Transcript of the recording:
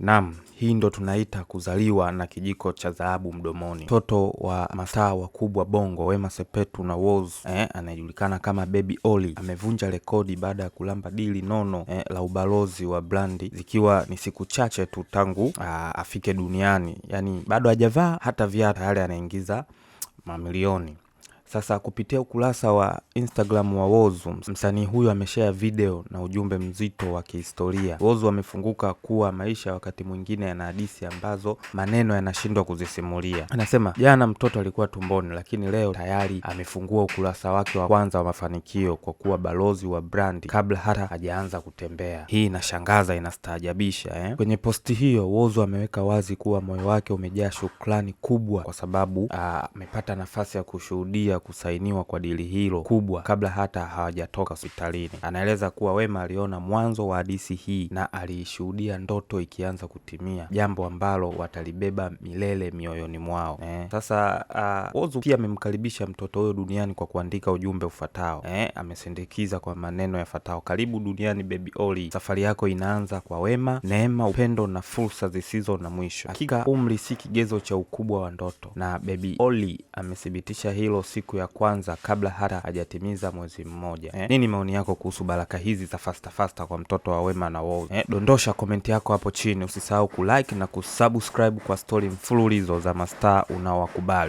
Naam, hii ndo tunaita kuzaliwa na kijiko cha dhahabu mdomoni. Mtoto wa mastaa wakubwa Bongo, Wema Sepetu na Whozu, anajulikana kama Baby Olly, amevunja rekodi baada ya kulamba dili nono la ubalozi wa brandi, zikiwa ni siku chache tu tangu afike duniani. Yani bado hajavaa hata viatu, tayari anaingiza mamilioni. Sasa kupitia ukurasa wa Instagram wa Whozu, msanii huyu ameshare video na ujumbe mzito wa kihistoria. Whozu amefunguka kuwa maisha wakati mwingine yana hadithi ambazo maneno yanashindwa kuzisimulia. Anasema jana mtoto alikuwa tumboni, lakini leo tayari amefungua ukurasa wake wa kwanza wa mafanikio kwa kuwa balozi wa brandi kabla hata hajaanza kutembea. Hii inashangaza, inastaajabisha. Kwenye posti hiyo Whozu ameweka wazi kuwa moyo wake umejaa shukrani kubwa kwa sababu amepata nafasi ya kushuhudia kusainiwa kwa dili hilo kubwa kabla hata hawajatoka hospitalini. Anaeleza kuwa Wema aliona mwanzo wa hadithi hii na aliishuhudia ndoto ikianza kutimia, jambo ambalo watalibeba milele mioyoni mwao. Sasa Whozu pia amemkaribisha mtoto huyo duniani kwa kuandika ujumbe ufuatao. Amesindikiza kwa maneno yafuatayo: karibu duniani Baby Olly, safari yako inaanza kwa wema, neema, upendo na fursa zisizo na mwisho. Hakika umri si kigezo cha ukubwa wa ndoto, na Baby Olly amethibitisha hilo siku ya kwanza kabla hata hajatimiza mwezi mmoja. Nini maoni yako kuhusu baraka hizi za fasta kwa mtoto wa Wema na Whozu? Dondosha komenti yako hapo chini. Usisahau kulike na kusubscribe kwa story mfululizo za mastaa unaowakubali.